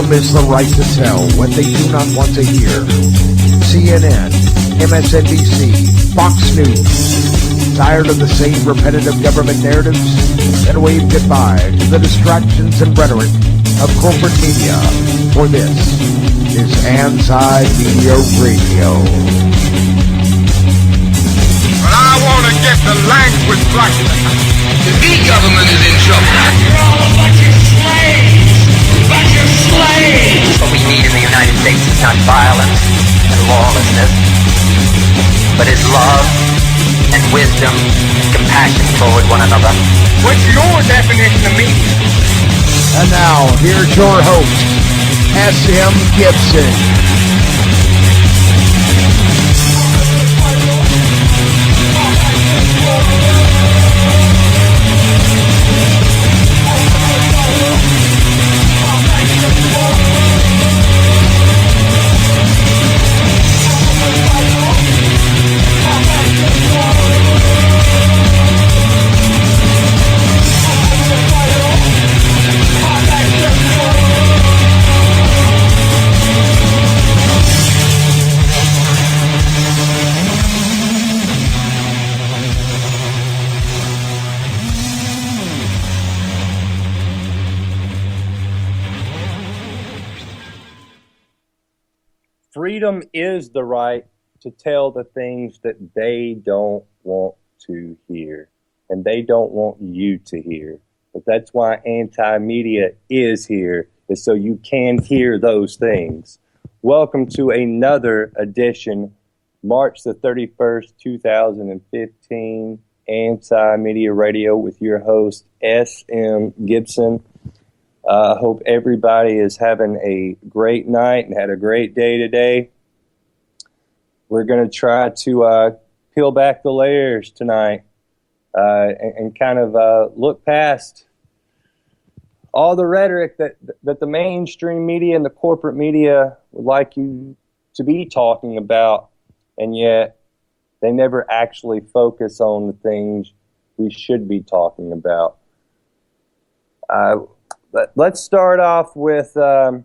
Freedom is the right to tell what they do not want to hear. CNN, MSNBC, Fox News. Tired of the same repetitive government narratives? Then wave goodbye to the distractions and rhetoric of corporate media. For this is Anti-Media Radio. But I want to get the language right. The big government is in trouble. You're all a bunch of slaves! Bunch of slaves! What we need in the United States is not violence and lawlessness, but is love and wisdom and compassion toward one another. What's your definition of media? And now, here's your host, S.M. Gibson. Freedom is the right to tell the things that they don't want to hear, and they don't want you to hear. But that's why anti-media is here, is so you can hear those things. Welcome to another edition, March the 31st, 2015, Anti-Media Radio with your host, S.M. Gibson. I hope everybody is having a great night and had a great day today. We're going to try to peel back the layers tonight and kind of look past all the rhetoric that the mainstream media and the corporate media would like you to be talking about, and yet they never actually focus on the things we should be talking about. Let's start off with kind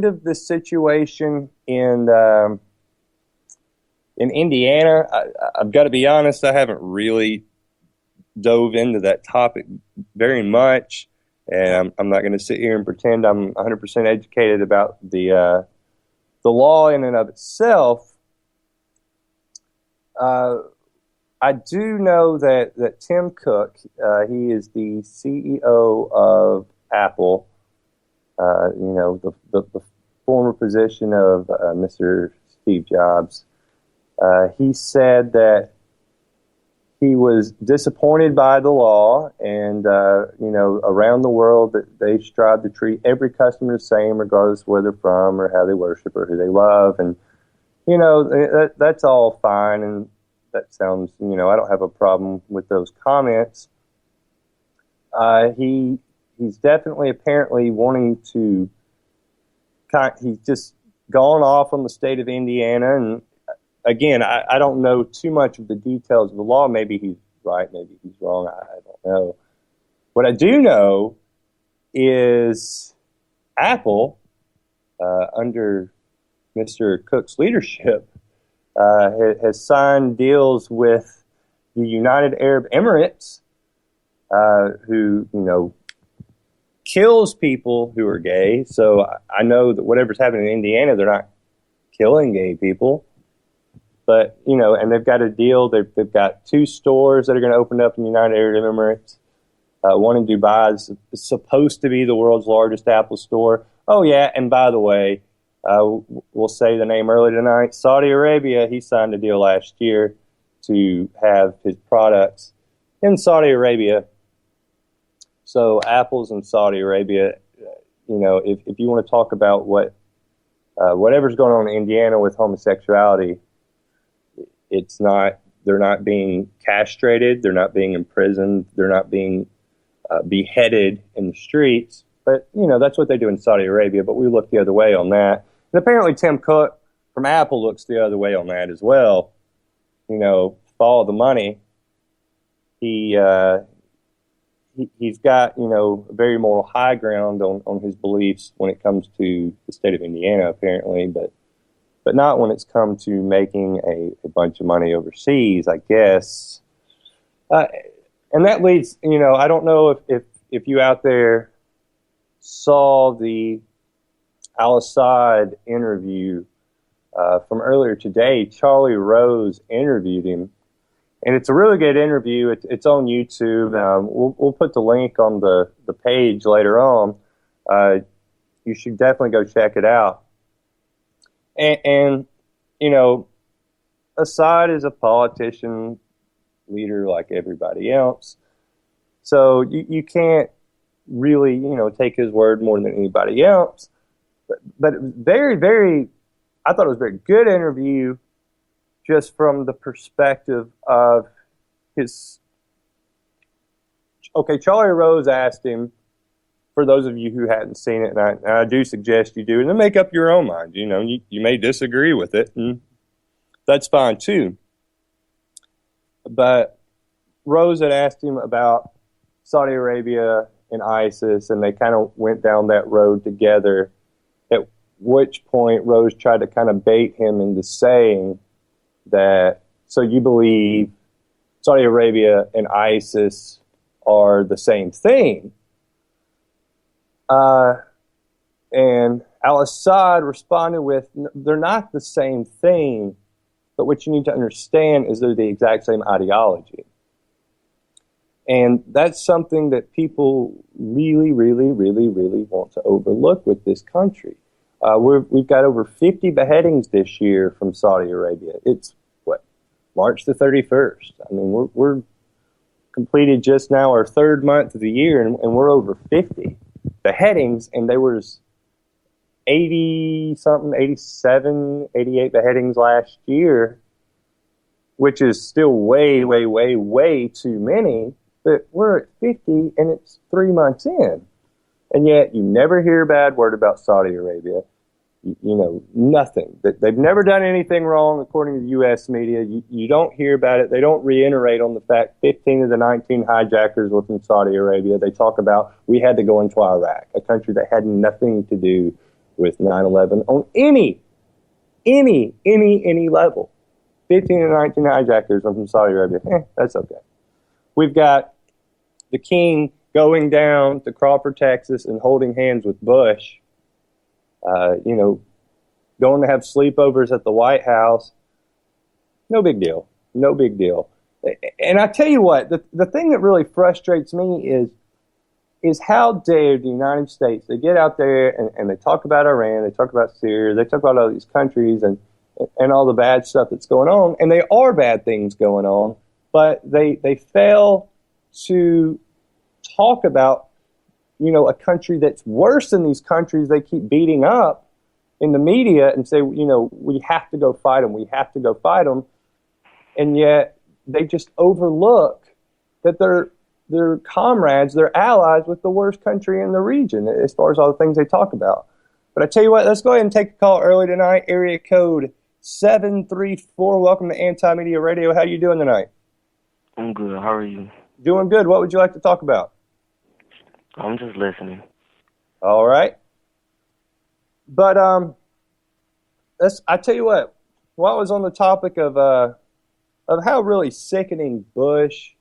of the situation in Indiana. I've got to be honest, I haven't really dove into that topic very much, and I'm not going to sit here and pretend I'm 100% educated about the law in and of itself. I do know that Tim Cook, he is the CEO of Apple, the former position of Mr. Steve Jobs. He said that he was disappointed by the law, and around the world that they strive to treat every customer the same, regardless of where they're from or how they worship or who they love, and that's all fine, and that sounds, I don't have a problem with those comments. He's definitely apparently wanting to, he's just gone off on the state of Indiana, and again, I don't know too much of the details of the law. Maybe he's right, maybe he's wrong, I don't know. What I do know is Apple, under Mr. Cook's leadership, has signed deals with the United Arab Emirates, who, kills people who are gay. So I know that whatever's happening in Indiana, they're not killing gay people. But, and they've got a deal. They've got 2 stores that are going to open up in the United Arab Emirates. One in Dubai is supposed to be the world's largest Apple store. Oh, yeah, and by the way, we'll say the name early tonight. Saudi Arabia, he signed a deal last year to have his products in Saudi Arabia. So Apple's in Saudi Arabia. If you want to talk about whatever's going on in Indiana with homosexuality, they're not being castrated, they're not being imprisoned, they're not being beheaded in the streets. But, that's what they do in Saudi Arabia, but we look the other way on that. And apparently Tim Cook from Apple looks the other way on that as well. Follow the money. He he's got, a very moral high ground on his beliefs when it comes to the state of Indiana, apparently, but not when it's come to making a bunch of money overseas, I guess. And that leads, I don't know if you out there saw the Al-Assad interview from earlier today. Charlie Rose interviewed him, and it's a really good interview. It's on YouTube. We'll put the link on the page later on. You should definitely go check it out. And Assad is a politician, leader like everybody else. So you can't really, take his word more than anybody else. But very, very, I thought it was a very good interview just from the perspective of his. Okay, Charlie Rose asked him, for those of you who hadn't seen it, and I do suggest you do, and then make up your own mind. You may disagree with it, and that's fine too. But Rose had asked him about Saudi Arabia and ISIS, and they kind of went down that road together, at which point Rose tried to kind of bait him into saying that, so you believe Saudi Arabia and ISIS are the same thing? And al-Assad responded with, they're not the same thing, but what you need to understand is they're the exact same ideology. And that's something that people really, really, really, really want to overlook with this country. We've got over 50 beheadings this year from Saudi Arabia. It's, March the 31st. I mean, we're completed just now our third month of the year, and we're over 50 beheadings, and there was 80-something, 87, 88 beheadings last year, which is still way, way, way, way too many. But we're at 50, and it's 3 months in. And yet you never hear a bad word about Saudi Arabia. Nothing. They've never done anything wrong, according to the U.S. media. You don't hear about it. They don't reiterate on the fact 15 of the 19 hijackers were from Saudi Arabia. They talk about we had to go into Iraq, a country that had nothing to do with 9/11 on any level. 15 of the 19 hijackers were from Saudi Arabia. That's okay. We've got the king going down to Crawford, Texas, and holding hands with Bush. Going to have sleepovers at the White House. No big deal. No big deal. And I tell you what, the thing that really frustrates me is how dare the United States, they get out there and they talk about Iran, they talk about Syria, they talk about all these countries and all the bad stuff that's going on, and there are bad things going on, but they fail to talk about, a country that's worse than these countries they keep beating up in the media and say, we have to go fight them, we have to go fight them, and yet they just overlook that they're comrades, they're allies with the worst country in the region as far as all the things they talk about. But I tell you what, let's go ahead and take a call early tonight. Area code 734. Welcome to Anti-Media Radio. How you doing tonight? I'm good. How are you? Doing good. What would you like to talk about? I'm just listening. All right. But I tell you what, while I was on the topic of how really sickening Bush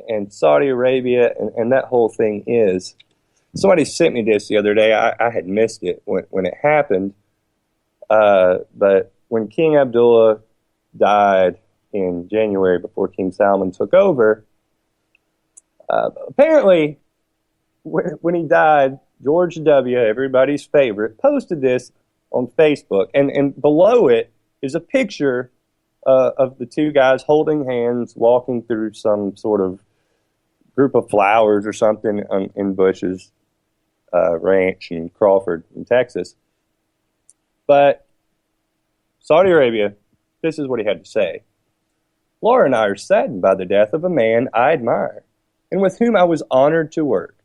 and Saudi Arabia and that whole thing is, somebody sent me this the other day. I had missed it when it happened. But when King Abdullah died in January before King Salman took over, apparently when he died, George W., everybody's favorite, posted this on Facebook. And below it is a picture of the two guys holding hands, walking through some sort of group of flowers or something in Bush's ranch in Crawford, in Texas. But Saudi Arabia, this is what he had to say. Laura and I are saddened by the death of a man I admire and with whom I was honored to work.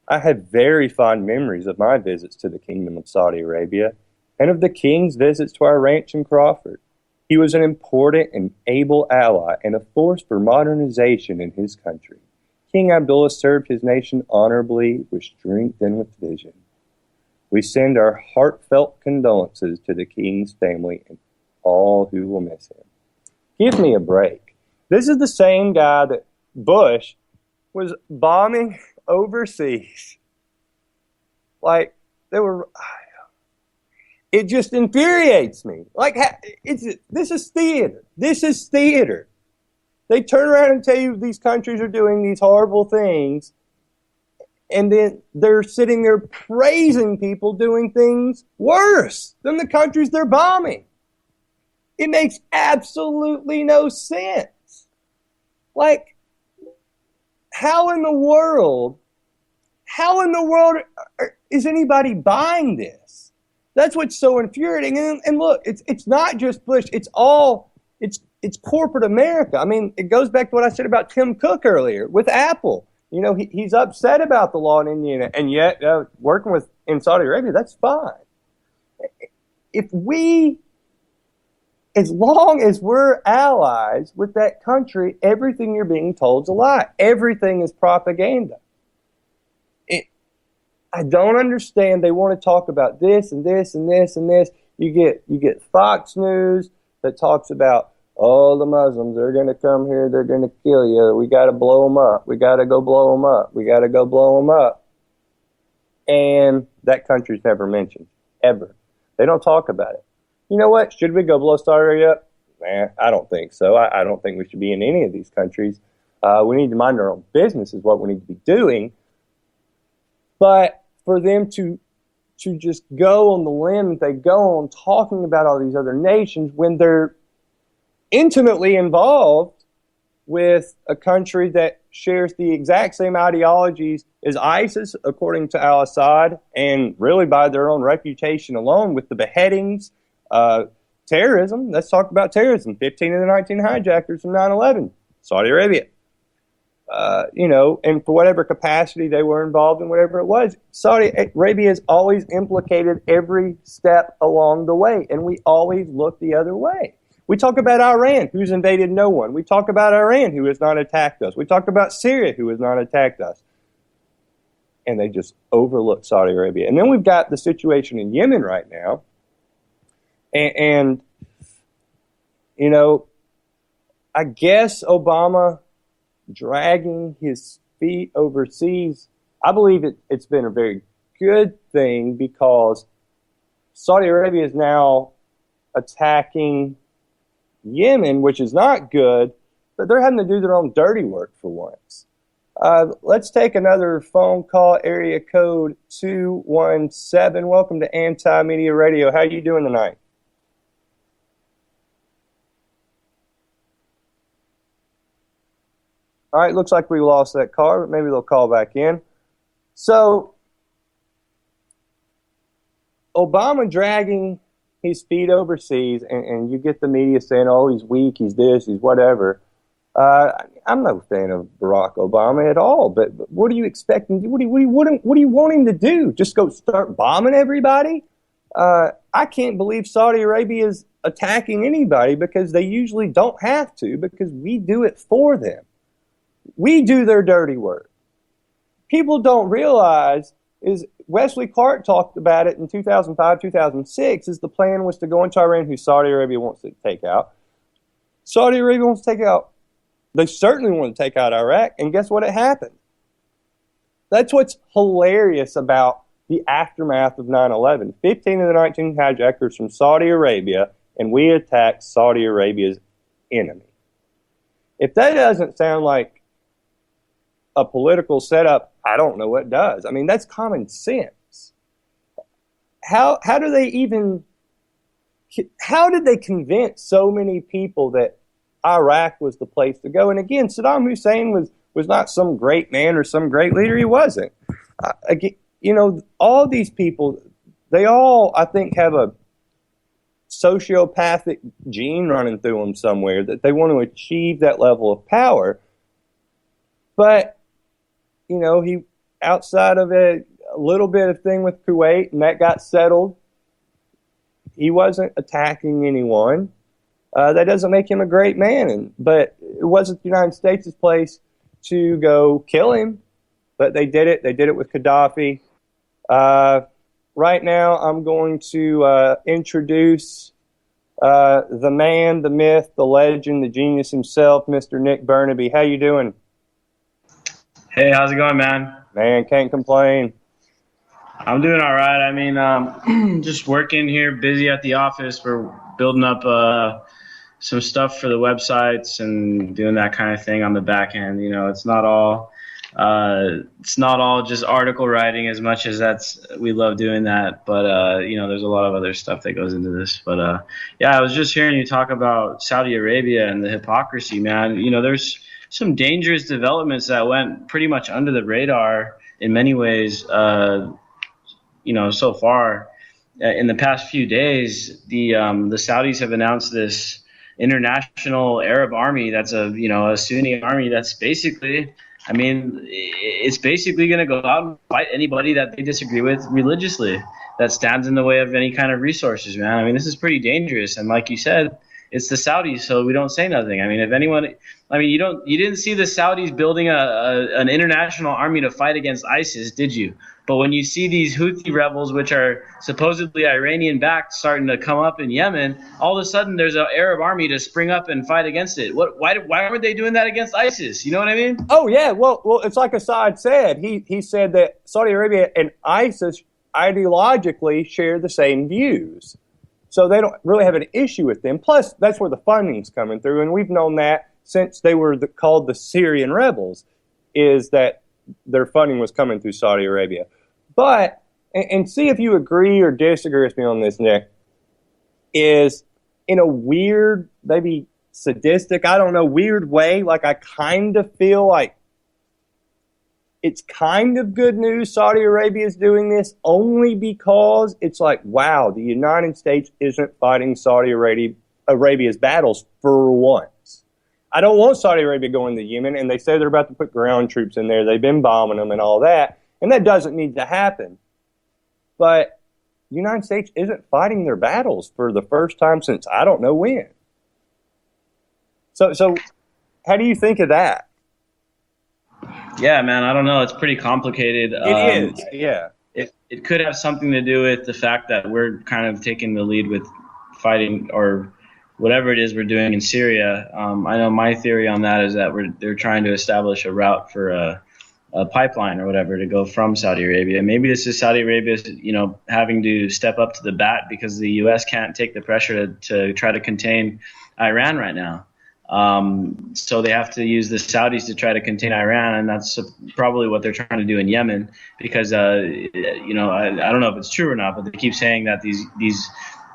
I had very fond memories of my visits to the Kingdom of Saudi Arabia and of the King's visits to our ranch in Crawford. He was an important and able ally and a force for modernization in his country. King Abdullah served his nation honorably with strength and with vision. We send our heartfelt condolences to the king's family and all who will miss him. Give me a break. This is the same guy that Bush was bombing overseas. Like, it just infuriates me. Like, this is theater. This is theater. They turn around and tell you these countries are doing these horrible things, and then they're sitting there praising people doing things worse than the countries they're bombing. It makes absolutely no sense. Like, how in the world is anybody buying this? That's what's so infuriating. And look, it's not just Bush. It's corporate America. I mean, it goes back to what I said about Tim Cook earlier with Apple. You know, he's upset about the law in Indiana, and yet working in Saudi Arabia, that's fine. As long as we're allies with that country, everything you're being told is a lie. Everything is propaganda. I don't understand. They want to talk about this and this and this and this. You get Fox News that talks about, oh, the Muslims, they're going to come here, they're going to kill you. We got to blow them up. We got to go blow them up. We got to go blow them up. And that country's never mentioned, ever. They don't talk about it. You know what? Should we go blow Saudi Arabia up? I don't think so. I don't think we should be in any of these countries. We need to mind our own business is what we need to be doing. But for them to just go on the limb that they go on talking about all these other nations when they're intimately involved with a country that shares the exact same ideologies as ISIS, according to al-Assad, and really by their own reputation alone with the beheadings, terrorism. Let's talk about terrorism. 15 of the 19 hijackers from 9/11, Saudi Arabia. And for whatever capacity they were involved in, whatever it was, Saudi Arabia has always implicated every step along the way, and we always look the other way. We talk about Iran, who's invaded no one. We talk about Iran, who has not attacked us. We talk about Syria, who has not attacked us. And they just overlook Saudi Arabia. And then we've got the situation in Yemen right now. And I guess Obama dragging his feet overseas, I believe it's been a very good thing because Saudi Arabia is now attacking Yemen, which is not good, but they're having to do their own dirty work for once. Let's take another phone call, area code 217. Welcome to Anti-Media Radio. How are you doing tonight? All right, looks like we lost that caller, but maybe they'll call back in. So, Obama dragging his feet overseas, and you get the media saying, oh, he's weak, he's this, he's whatever. I'm no fan of Barack Obama at all, but what are you expecting? What do you want him to do? Just go start bombing everybody? I can't believe Saudi Arabia is attacking anybody because they usually don't have to because we do it for them. We do their dirty work. People don't realize is Wesley Clark talked about it in 2005, 2006, is the plan was to go into Iran, who Saudi Arabia wants to take out. Saudi Arabia wants to take out. They certainly want to take out Iraq, and guess what? It happened. That's what's hilarious about the aftermath of 9/11. 15 of the 19 hijackers from Saudi Arabia, and we attacked Saudi Arabia's enemy. If that doesn't sound like a political setup, I don't know what does. I mean, that's common sense. How did they convince so many people that Iraq was the place to go? And again, Saddam Hussein was not some great man or some great leader. He wasn't. All these people, they all, I think, have a sociopathic gene running through them somewhere that they want to achieve that level of power. But he, outside of a little bit of thing with Kuwait, and that got settled, he wasn't attacking anyone. That doesn't make him a great man. But it wasn't the United States' place to go kill him, but they did it. They did it with Gaddafi. Right now, I'm going to introduce the man, the myth, the legend, the genius himself, Mr. Nick Burnaby. How you doing? Hey, how's it going, man? Man, can't complain. I'm doing all right. I mean, just working here, busy at the office. We're building up some stuff for the websites and doing that kind of thing on the back end. You know, it's not all just article writing as much as we love doing that. But you know, there's a lot of other stuff that goes into this. But yeah, I was just hearing you talk about Saudi Arabia and the hypocrisy, man. You know, there's some dangerous developments that went pretty much under the radar in many ways. You know, so far in the past few days, the Saudis have announced this international Arab army that's a Sunni army that's basically, I mean, it's basically going to go out and fight anybody that they disagree with religiously that stands in the way of any kind of resources, man. I mean, this is pretty dangerous. And like you said, it's the Saudis, so we don't say nothing. I mean, if anyone, I mean, you didn't see the Saudis building an international army to fight against ISIS, did you? But when you see these Houthi rebels, which are supposedly Iranian-backed, starting to come up in Yemen, all of a sudden there's an Arab army to spring up and fight against it. Why aren't they doing that against ISIS? You know what I mean? Oh yeah, well, it's like Assad said. He said that Saudi Arabia and ISIS ideologically share the same views, so they don't really have an issue with them. Plus, that's where the funding's coming through, and we've known that since they were called the Syrian rebels, is that their funding was coming through Saudi Arabia. But, and see if you agree or disagree with me on this, Nick, is in a weird, maybe sadistic, I don't know, weird way, like I kind of feel like it's kind of good news Saudi Arabia is doing this only because it's like, wow, the United States isn't fighting Saudi Arabia's battles for once. I don't want Saudi Arabia going to Yemen, and they say they're about to put ground troops in there. They've been bombing them and all that, and that doesn't need to happen. But the United States isn't fighting their battles for the first time since I don't know when. So how do you think of that? Yeah, man, I don't know. It's pretty complicated. It is, yeah. It could have something to do with the fact that we're kind of taking the lead with fighting or whatever it is we're doing in Syria. I know my theory on that is that they're trying to establish a route for a pipeline or whatever to go from Saudi Arabia. Maybe this is Saudi Arabia, you know, having to step up to the bat because the U.S. can't take the pressure to try to contain Iran right now. So they have to use the Saudis to try to contain Iran, and that's probably what they're trying to do in Yemen because, you know, I don't know if it's true or not, but they keep saying that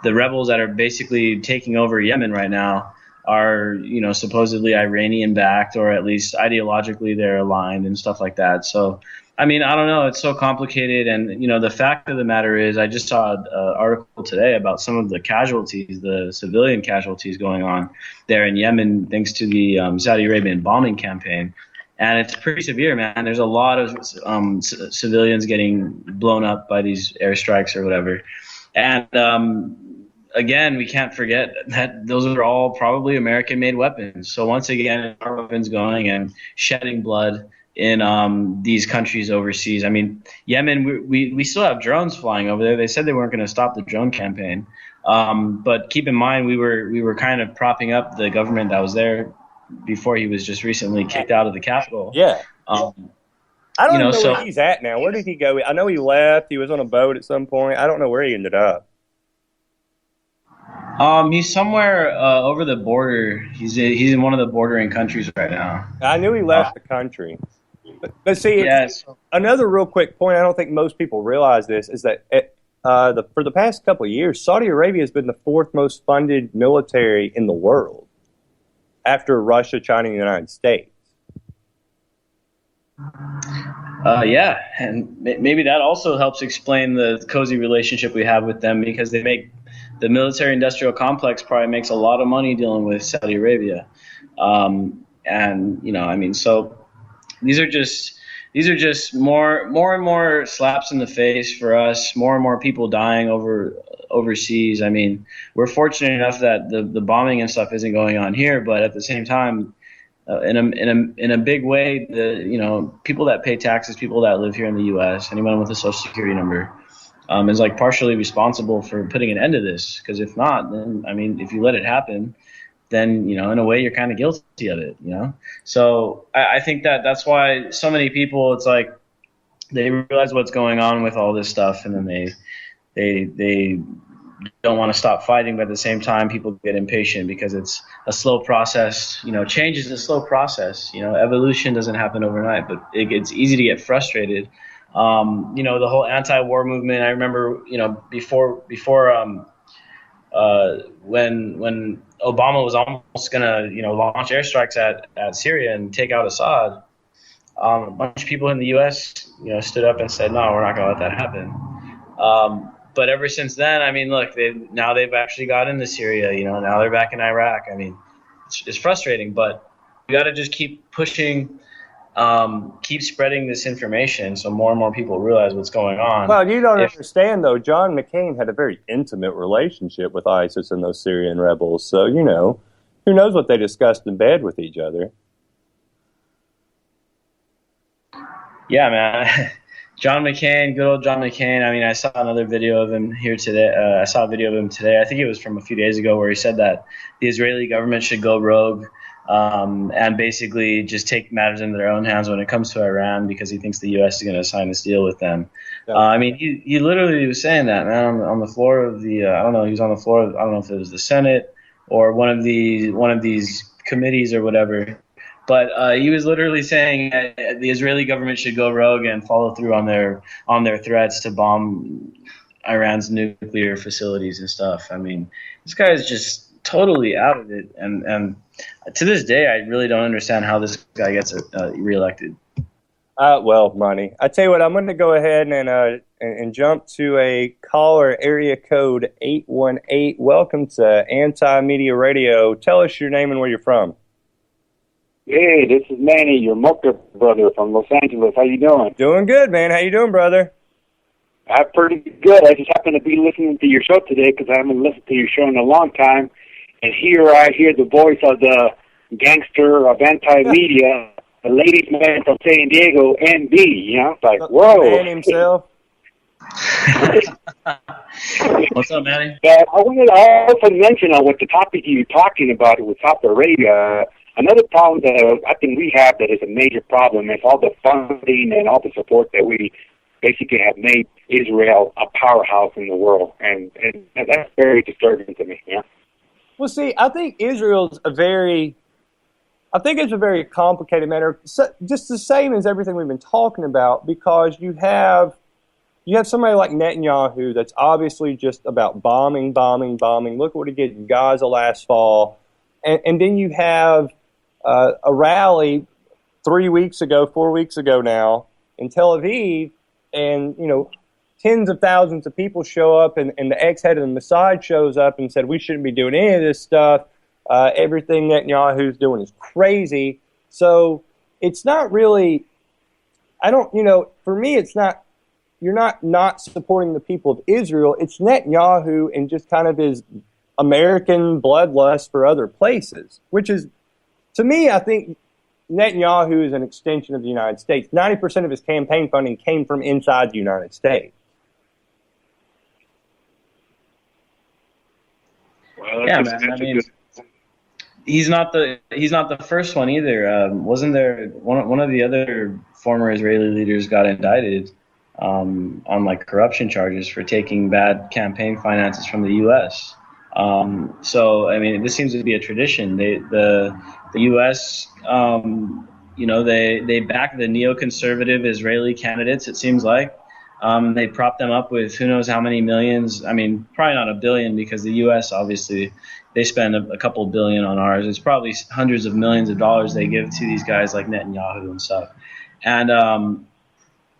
the rebels that are basically taking over Yemen right now are, you know, supposedly Iranian-backed, or at least ideologically they're aligned and stuff like that. So, I mean, I don't know. It's so complicated. And, you know, the fact of the matter is I just saw an article today about some of the casualties, the civilian casualties going on there in Yemen thanks to the Saudi Arabian bombing campaign. And it's pretty severe, man. There's a lot of civilians getting blown up by these airstrikes or whatever. And again, we can't forget that those are all probably American-made weapons. So once again, our weapons going and shedding blood in these countries overseas. I mean, Yemen, we still have drones flying over there. They said they weren't going to stop the drone campaign. But keep in mind, we were kind of propping up the government that was there before he was just recently kicked out of the capital. Yeah. I don't know where he's at now. Where did he go? I know he left. He was on a boat at some point. I don't know where he ended up. He's somewhere over the border. He's in one of the bordering countries right now. I knew he left the country. But see, another real quick point, I don't think most people realize this, is that for the past couple of years, Saudi Arabia has been the fourth most funded military in the world after Russia, China, and the United States. Yeah, and maybe that also helps explain the cozy relationship we have with them, because the military-industrial complex probably makes a lot of money dealing with Saudi Arabia. And, you know, I mean, so these are just more and more slaps in the face for us, more and more people dying overseas. I mean, we're fortunate enough that the bombing and stuff isn't going on here, but at the same time, in a big way, people that pay taxes, people that live here in the U.S., anyone with a Social Security number, is like partially responsible for putting an end to this. Because if not, then I mean, if you let it happen, then in a way you're kind of guilty of it. So I think that's why so many people, it's like they realize what's going on with all this stuff, and then they don't want to stop fighting, but at the same time, people get impatient because it's a slow process. Change is a slow process. Evolution doesn't happen overnight, but it's easy to get frustrated. The whole anti-war movement. I remember, before when Obama was almost gonna, launch airstrikes at Syria and take out Assad, a bunch of people in the U.S., stood up and said, no, we're not gonna let that happen. But ever since then, I mean, look, they've actually got into Syria. Now they're back in Iraq. I mean, it's frustrating, but we got to just keep pushing, keep spreading this information so more and more people realize what's going on. Well, you don't understand, though. John McCain had a very intimate relationship with ISIS and those Syrian rebels. So, who knows what they discussed in bed with each other. Yeah, man. John McCain, good old John McCain. I mean, I saw another video of him here today. I saw a video of him today. I think it was from a few days ago, where he said that the Israeli government should go rogue and basically just take matters into their own hands when it comes to Iran, because he thinks the U.S. is going to sign this deal with them. Yeah. I mean, he literally was saying that, man, on the floor of the I don't know. He was on the floor of, I don't know if it was the Senate or one of these committees or whatever. But he was literally saying that the Israeli government should go rogue and follow through on their threats to bomb Iran's nuclear facilities and stuff. I mean, this guy is just totally out of it. And to this day, I really don't understand how this guy gets reelected. Well, money. I tell you what, I'm going to go ahead and jump to a caller, area code 818. Welcome to Anti-Media Radio. Tell us your name and where you're from. Hey, this is Manny, your Mocha brother from Los Angeles. How you doing? Doing good, man. How you doing, brother? I'm pretty good. I just happen to be listening to your show today because I haven't listened to your show in a long time. And here I hear the voice of the gangster of anti-media, the ladies' man from San Diego, NB. It's like, whoa. Man himself. What's up, Manny? I wanted to also mention on what the topic you're talking about with Saudi Arabia. Another problem that I think we have that is a major problem is all the funding and all the support that we basically have made Israel a powerhouse in the world. And that's very disturbing to me, yeah. Well, see, I think it's a very complicated matter, just the same as everything we've been talking about, because you have somebody like Netanyahu that's obviously just about bombing. Look what he did in Gaza last fall. And then you have a rally 4 weeks ago now in Tel Aviv, and tens of thousands of people show up, and the ex-head of the Mossad shows up and said we shouldn't be doing any of this stuff. Everything Netanyahu's doing is crazy. So it's not really, for me it's not, you're not supporting the people of Israel. It's Netanyahu and just kind of his American bloodlust for other places, which is, to me, I think Netanyahu is an extension of the United States. 90% of his campaign funding came from inside the United States. Well, yeah, man. I mean, he's not the first one either. Wasn't there one of the other former Israeli leaders got indicted on like corruption charges for taking bad campaign finances from the U.S. So I mean, this seems to be a tradition. The U.S. They back the neoconservative Israeli candidates. It seems like they prop them up with who knows how many millions. I mean, probably not $1 billion, because the U.S. obviously they spend a couple billion on ours. It's probably hundreds of millions of dollars they give to these guys like Netanyahu and stuff. And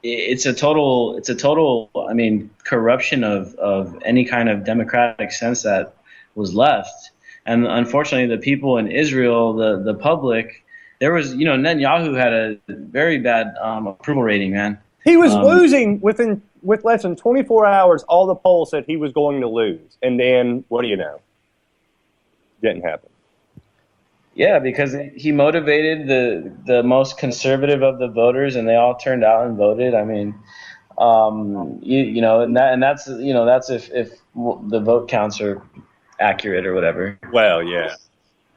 it's a total. I mean, corruption of any kind of democratic sense that was left. And unfortunately, the people in Israel, the public, there was, Netanyahu had a very bad approval rating, man. He was losing with less than 24 hours. All the polls said he was going to lose, and then what do you know? Didn't happen. Yeah, because he motivated the most conservative of the voters, and they all turned out and voted. I mean, you know, and that's if the vote counts are accurate or whatever. Well, yeah.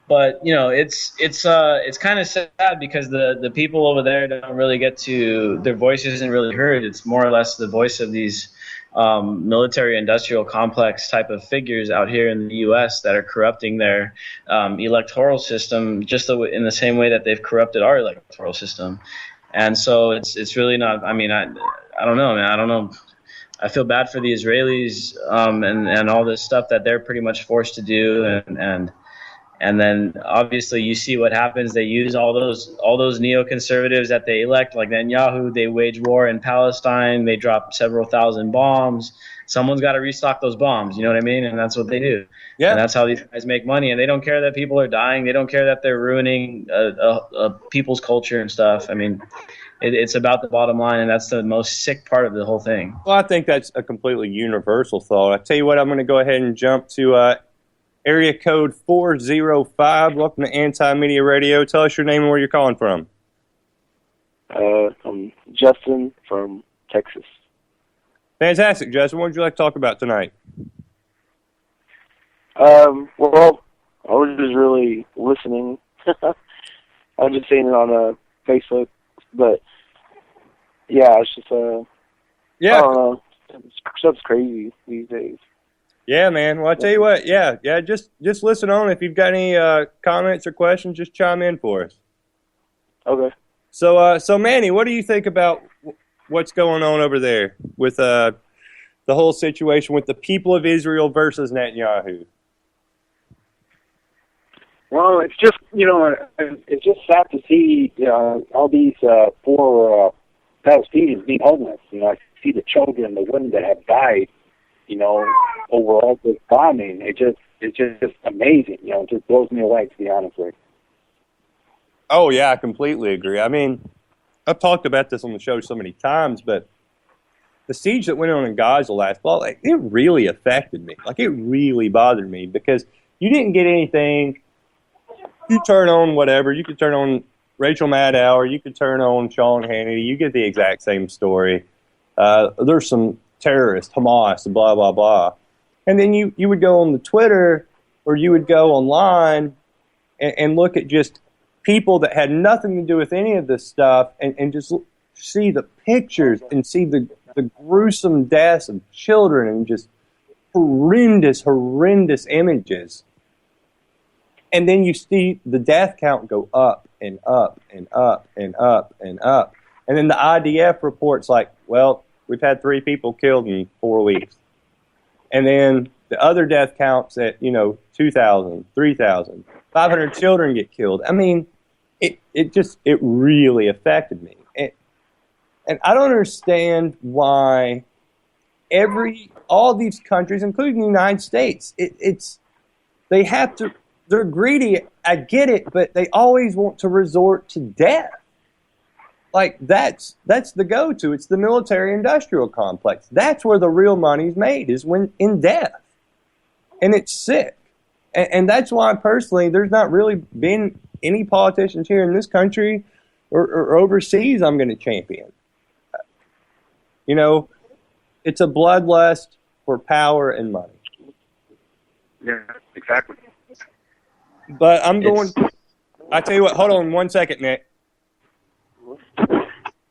But you know, it's kind of sad because the people over there don't really get to, their voice isn't really heard. It's more or less the voice of these military industrial complex type of figures out here in the U.S. that are corrupting their electoral system, just in the same way that they've corrupted our electoral system. And so it's really not. I mean, I don't know, man. I don't know. I feel bad for the Israelis and all this stuff that they're pretty much forced to do, and then obviously you see what happens. They use all those neoconservatives that they elect, like Netanyahu. They wage war in Palestine. They drop several thousand bombs. Someone's got to restock those bombs. You know what I mean? And that's what they do. Yeah. And that's how these guys make money. And they don't care that people are dying. They don't care that they're ruining people's culture and stuff. I mean, it's about the bottom line, and that's the most sick part of the whole thing. Well, I think that's a completely universal thought. I tell you what, I'm going to go ahead and jump to area code 405. Welcome to Anti-Media Radio. Tell us your name and where you're calling from. I'm Justin from Texas. Fantastic, Justin. What would you like to talk about tonight? Well, I was just really listening. I'm just seeing it on Facebook, but yeah, it's just yeah. I don't know. Stuff's crazy these days. Yeah, man. Well, I tell you what. Yeah. Just listen on. If you've got any comments or questions, just chime in for us. Okay. So Manny, what do you think about what's going on over there with the whole situation with the people of Israel versus Netanyahu? Well, it's just, it's just sad to see all these poor Palestinians being homeless. I see the children, the women that have died, over all this bombing. It's just amazing. It just blows me away, to be honest with you. Oh, yeah, I completely agree. I mean, I've talked about this on the show so many times, but the siege that went on in Gaza last fall, it really affected me. It really bothered me because you didn't get anything. You turn on whatever. You could turn on Rachel Maddow or you could turn on Sean Hannity. You get the exact same story. There's some terrorists, Hamas, blah, blah, blah. And then you would go on the Twitter or you would go online and look at just people that had nothing to do with any of this stuff and just see the pictures and see the gruesome deaths of children and just horrendous images. And then you see the death count go up and up and up and up and up. And then the IDF reports well, we've had 3 people killed in 4 weeks. And then the other death counts at, 2,000, 3,000, 500 children get killed. I mean, it really affected me. And I don't understand why all these countries, including the United States, they're greedy, I get it, but they always want to resort to death. That's the go-to. It's the military-industrial complex. That's where the real money's made, is when in death. And it's sick. And that's why, personally, there's not really been any politicians here in this country or overseas I'm going to champion. It's a bloodlust for power and money. Yeah, exactly. But I tell you what, hold on 1 second, Nick.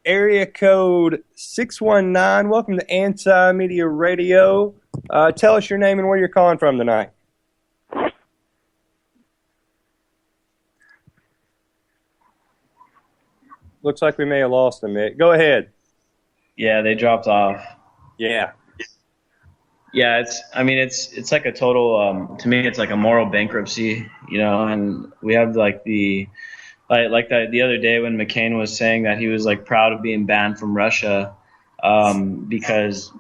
Area code 619, welcome to Anti-Media Radio. Tell us your name and where you're calling from tonight. Looks like we may have lost him, Nick. Go ahead. Yeah, they dropped off. Yeah. Yeah, it's like a total, to me, it's like a moral bankruptcy, and we have the other day when McCain was saying that he was proud of being banned from Russia because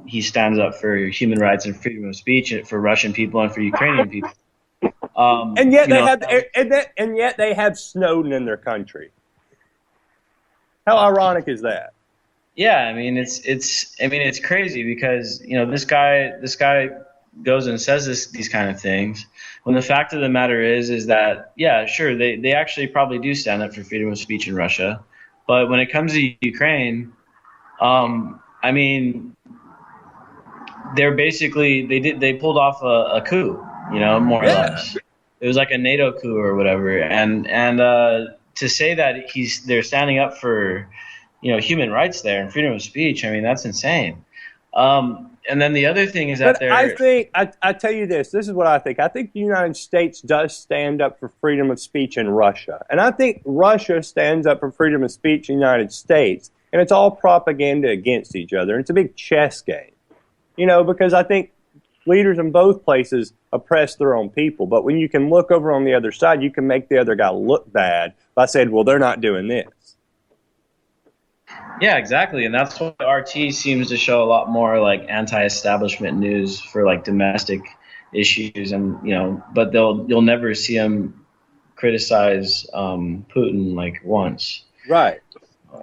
he stands up for human rights and freedom of speech for Russian people and for Ukrainian people. And yet they have Snowden in their country. How ironic is that? Yeah, it's crazy because this guy goes and says these kind of things, when the fact of the matter is that, yeah, sure, they actually probably do stand up for freedom of speech in Russia. But when it comes to Ukraine, I mean, they're basically, they pulled off a coup, more or less. It was like a NATO coup or whatever. And to say that they're standing up for, human rights there and freedom of speech, I mean, that's insane. And then the other thing is that I tell you this is what I think. I think the United States does stand up for freedom of speech in Russia. And I think Russia stands up for freedom of speech in the United States. And it's all propaganda against each other. And it's a big chess game, because I think leaders in both places oppress their own people. But when you can look over on the other side, you can make the other guy look bad by saying, well, they're not doing this. Yeah, exactly. And that's why RT seems to show a lot more like anti-establishment news for like domestic issues, and but you'll never see them criticize Putin like once. Right.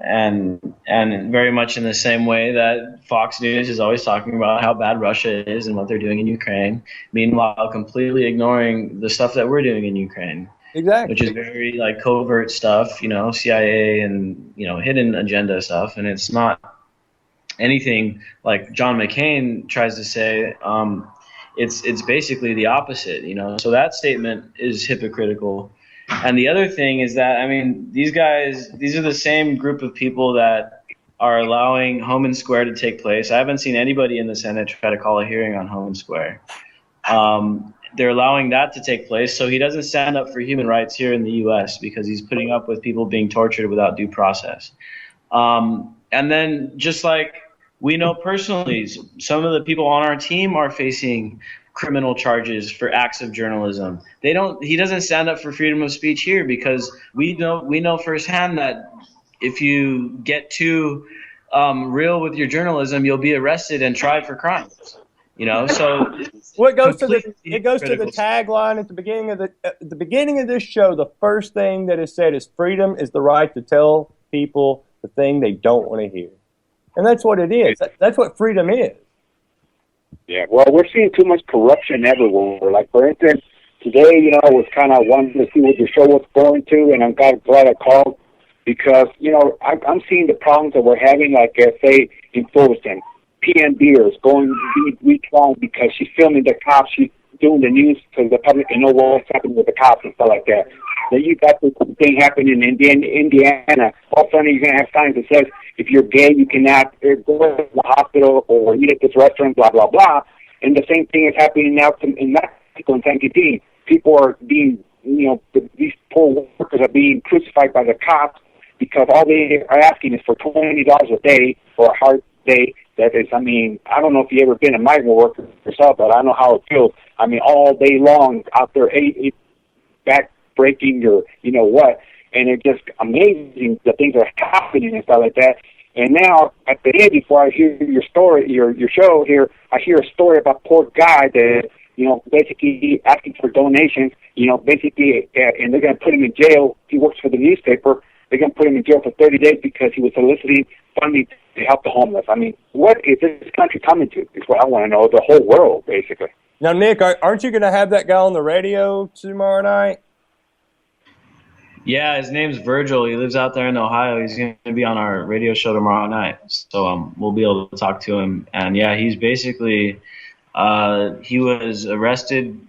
And very much in the same way that Fox News is always talking about how bad Russia is and what they're doing in Ukraine, meanwhile completely ignoring the stuff that we're doing in Ukraine. Exactly. Which is very like covert stuff, CIA and hidden agenda stuff, and it's not anything like John McCain tries to say. It's basically the opposite, So that statement is hypocritical. And the other thing is that, I mean, these are the same group of people that are allowing Home and Square to take place. I haven't seen anybody in the Senate try to call a hearing on Home and Square. They're allowing that to take place, so he doesn't stand up for human rights here in the U.S. because he's putting up with people being tortured without due process. And then just like we know personally, some of the people on our team are facing criminal charges for acts of journalism. He doesn't stand up for freedom of speech here because we know firsthand that if you get too real with your journalism, you'll be arrested and tried for crimes. So well, it goes to the tagline at the beginning of this show. The first thing that is said is freedom is the right to tell people the thing they don't want to hear, and that's what it is. That's what freedom is. Yeah, well, we're seeing too much corruption everywhere. Like, for instance, today, I was kind of wanting to see what the show was going to, and I'm glad I called because, I'm seeing the problems that we're having, like, say, in Fulton. PM Beers going week long because she's filming the cops. She's doing the news so the public can know what's happening with the cops and stuff like that. Then you got this thing happening in Indiana. All of a sudden you're going to have signs that says if you're gay, you cannot go to the hospital or eat at this restaurant, blah, blah, blah. And the same thing is happening now in Mexico and San Quintin. People are being, these poor workers are being crucified by the cops because all they are asking is for $20 a day for a hard day. That is, I mean, I don't know if you've ever been a migrant worker yourself, but I know how it feels. I mean, all day long out there, back breaking your, what, and it's just amazing the things that are happening and stuff like that. And now, at the end, before I hear your story, your show here, I hear a story about a poor guy that, basically asking for donations, basically, and they're going to put him in jail. He works for the newspaper. They're going to put him in jail for 30 days because he was soliciting funding to help the homeless. I mean, what is this country coming to? Is what I want to know. The whole world, basically. Now, Nick, aren't you going to have that guy on the radio tomorrow night? Yeah, his name's Virgil. He lives out there in Ohio. He's going to be on our radio show tomorrow night. So we'll be able to talk to him. And, yeah, he's basically he was arrested.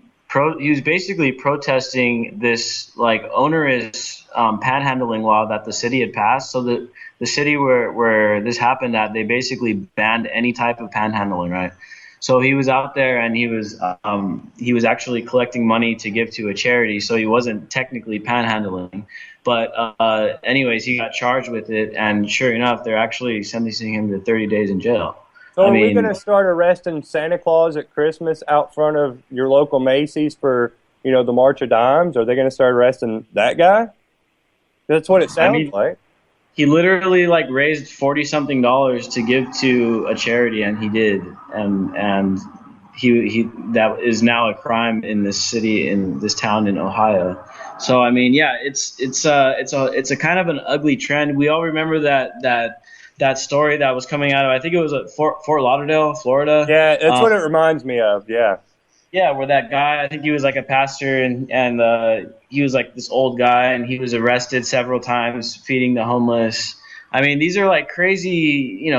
He was basically protesting this, like, onerous panhandling law that the city had passed. So the city where this happened at, they basically banned any type of panhandling, right? So he was out there and he was actually collecting money to give to a charity. So he wasn't technically panhandling, but anyways, he got charged with it. And sure enough, they're actually sentencing him to 30 days in jail. So are we going to start arresting Santa Claus at Christmas out front of your local Macy's for, the March of Dimes? Are they going to start arresting that guy? That's what it sounds like. He literally raised $40-something to give to a charity, and he did, and he that is now a crime in this city, in this town in Ohio. So I mean, yeah, it's a kind of an ugly trend. We all remember that story that was coming out of, I think it was at Fort Lauderdale, Florida. Yeah, that's what it reminds me of. Yeah. Yeah, where that guy, I think he was like a pastor, and he was like this old guy, and he was arrested several times feeding the homeless. I mean, these are like crazy,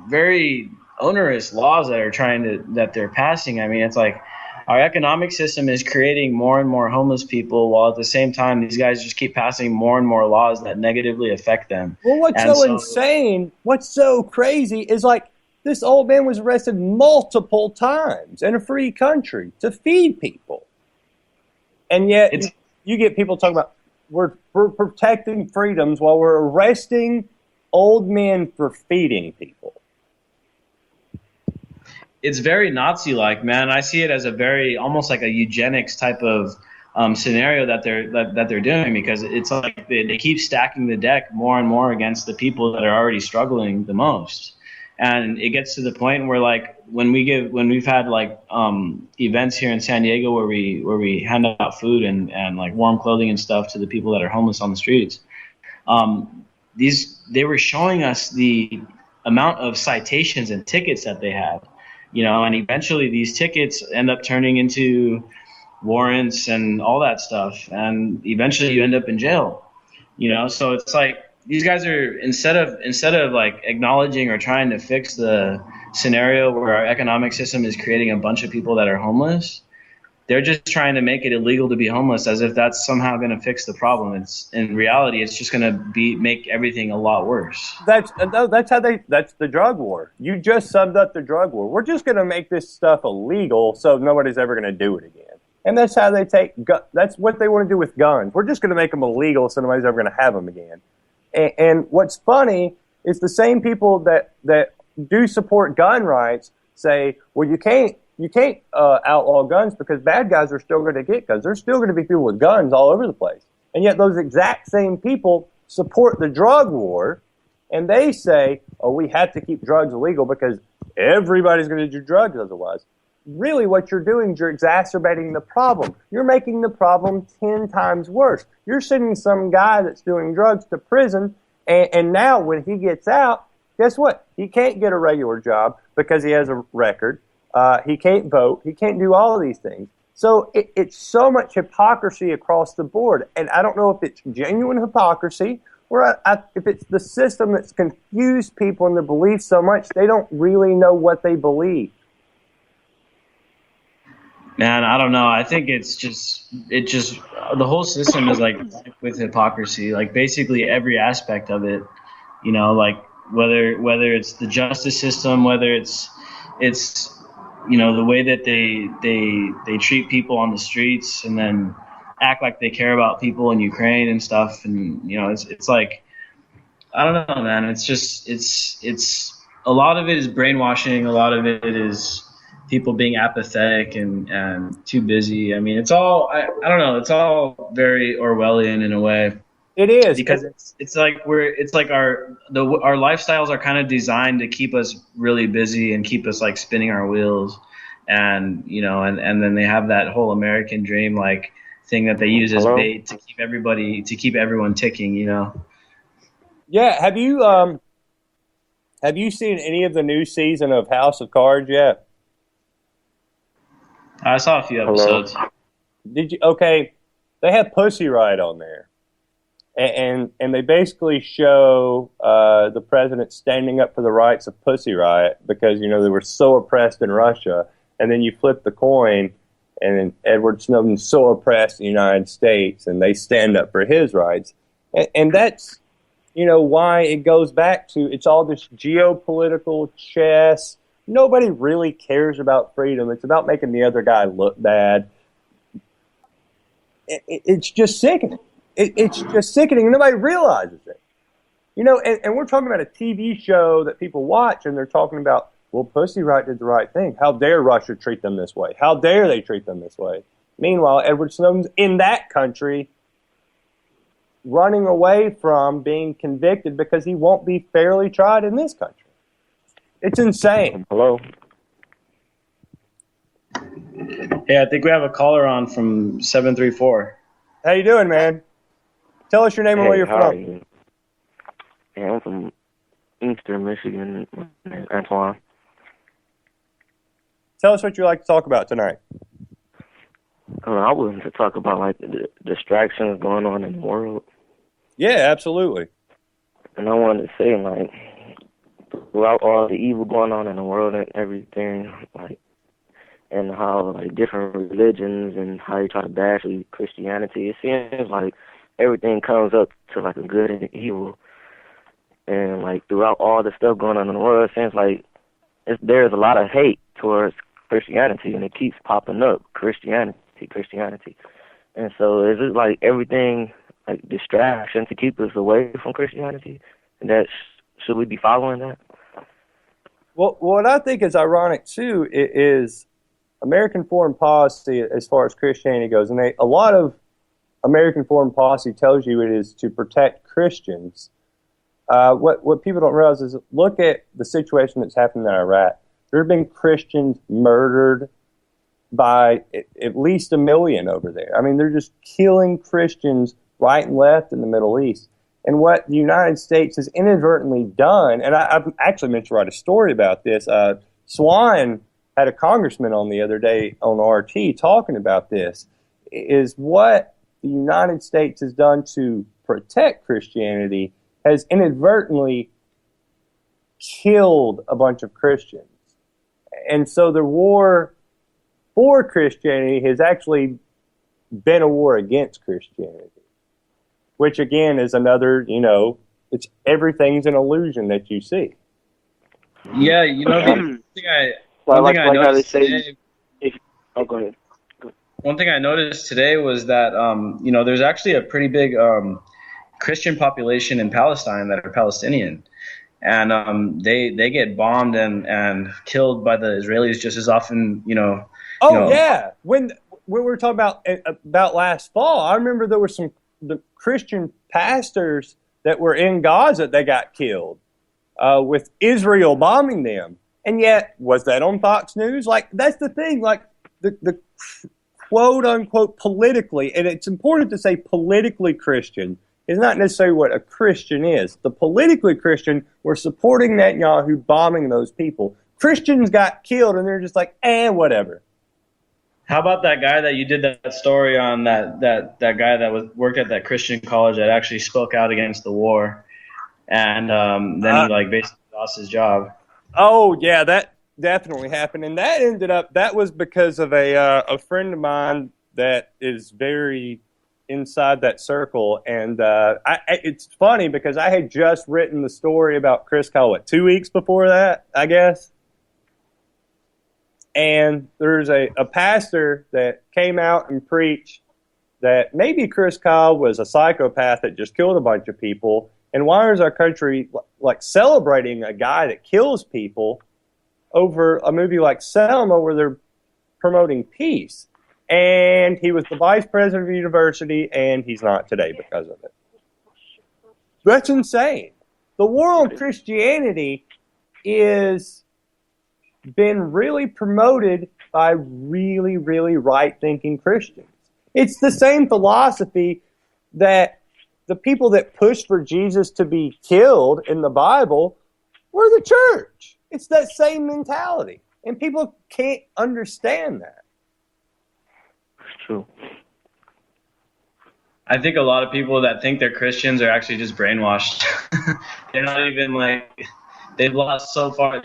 very onerous laws that they're passing. I mean, it's like our economic system is creating more and more homeless people, while at the same time these guys just keep passing more and more laws that negatively affect them. Well, what's And so so insane, what's so crazy is like this old man was arrested multiple times in a free country to feed people. And yet you get people talking about we're protecting freedoms while we're arresting old men for feeding people. It's very Nazi-like, man. I see it as a very almost like a eugenics type of scenario that they're doing, because it's like they keep stacking the deck more and more against the people that are already struggling the most. And it gets to the point where, like, when we've had like events here in San Diego where we hand out food and like warm clothing and stuff to the people that are homeless on the streets, they were showing us the amount of citations and tickets that they had, and eventually these tickets end up turning into warrants and all that stuff, and eventually you end up in jail. So it's like these guys are, instead of like acknowledging or trying to fix the scenario where our economic system is creating a bunch of people that are homeless, they're just trying to make it illegal to be homeless, as if that's somehow going to fix the problem. It's, in reality, it's just going to make everything a lot worse. That's the drug war. You just summed up the drug war. We're just going to make this stuff illegal so nobody's ever going to do it again. And that's how that's what they want to do with guns. We're just going to make them illegal so nobody's ever going to have them again. And what's funny is the same people that do support gun rights say, well, you can't outlaw guns because bad guys are still going to get guns. There's still going to be people with guns all over the place. And yet those exact same people support the drug war, and they say, oh, we have to keep drugs illegal because everybody's going to do drugs otherwise. Really what you're doing is you're exacerbating the problem. You're making the problem 10 times worse. You're sending some guy that's doing drugs to prison, and now when he gets out, guess what? He can't get a regular job because he has a record. He can't vote. He can't do all of these things. So it's so much hypocrisy across the board. And I don't know if it's genuine hypocrisy or if it's the system that's confused people in their beliefs so much they don't really know what they believe. Man, I don't know. I think it just the whole system is like with hypocrisy, like basically every aspect of it, like whether it's the justice system, whether it's the way that they treat people on the streets and then act like they care about people in Ukraine and stuff. And, it's like, I don't know, man. It's just, it's a lot of it is brainwashing. A lot of it is people being apathetic and too busy. I mean, it's all, I don't know. It's all very Orwellian in a way. It is, because it's like our lifestyles are kind of designed to keep us really busy and keep us like spinning our wheels, and and then they have that whole American dream like thing that they use as bait to keep everyone ticking. Yeah. Have you seen any of the new season of House of Cards yet? I saw a few episodes. Did you? Okay, they have Pussy Riot on there. And they basically show the president standing up for the rights of Pussy Riot because, they were so oppressed in Russia. And then you flip the coin, and Edward Snowden's so oppressed in the United States, and they stand up for his rights. And that's, why it goes back to, it's all this geopolitical chess. Nobody really cares about freedom. It's about making the other guy look bad. It's just sickening. It's just sickening. Nobody realizes it. And we're talking about a TV show that people watch, and they're talking about, well, Pussy Riot did the right thing. How dare Russia treat them this way? How dare they treat them this way? Meanwhile, Edward Snowden's in that country running away from being convicted because he won't be fairly tried in this country. It's insane. Hello? Yeah, I think we have a caller on from 734. How you doing, man? Tell us your name and where you're from. You? Yeah, I'm from Inkster, Michigan. Antoine. Tell us what you'd like to talk about tonight. I wanted to talk about like the distractions going on in the world, Yeah, absolutely. and I wanted to say like throughout all the evil going on in the world and everything, like and how like different religions and how you try to bash Christianity, it seems like everything comes up to like a good and evil, and like throughout all the stuff going on in the world, it seems like there's a lot of hate towards Christianity, and it keeps popping up, Christianity. And so is it like everything like distraction to keep us away from Christianity? And should we be following that? Well, what I think is ironic too is American foreign policy as far as Christianity goes, and a lot of American foreign policy tells you it is to protect Christians. What people don't realize is look at the situation that's happened in Iraq. There have been Christians murdered by at least 1 million over there. I mean, they're just killing Christians right and left in the Middle East. And what the United States has inadvertently done, and I've actually meant to write a story about this. Swan had a congressman on the other day on RT talking about this, is what the United States has done to protect Christianity has inadvertently killed a bunch of Christians. And so the war for Christianity has actually been a war against Christianity, which again is another, it's everything's an illusion that you see. Yeah, the Well, one thing I like how they noticed say, today, go ahead. one thing I noticed today was that there's actually a pretty big Christian population in Palestine that are Palestinian, and they get bombed and killed by the Israelis just as often. Yeah, when we were talking about last fall, I remember there were the Christian pastors that were in Gaza that got killed with Israel bombing them. And yet, was that on Fox News? Like, that's the thing. Like, the quote-unquote politically, and it's important to say politically Christian, is not necessarily what a Christian is. The politically Christian were supporting Netanyahu bombing those people. Christians got killed, and they're just like, whatever. How about that guy that you did that story on, that guy that worked at that Christian college that actually spoke out against the war, and then he basically lost his job? Oh, yeah, that definitely happened. And that was because of a friend of mine that is very inside that circle. And it's funny because I had just written the story about Chris Kyle, 2 weeks before that, I guess. And there's a pastor that came out and preached that maybe Chris Kyle was a psychopath that just killed a bunch of people. And why is our country celebrating a guy that kills people over a movie like Selma where they're promoting peace? And he was the vice president of the university, and he's not today because of it. That's insane. The war on Christianity is been really promoted by really, really right-thinking Christians. It's the same philosophy that the people that pushed for Jesus to be killed in the Bible were the church. It's that same mentality. And people can't understand that. It's true. I think a lot of people that think they're Christians are actually just brainwashed. They're not even they've lost so far.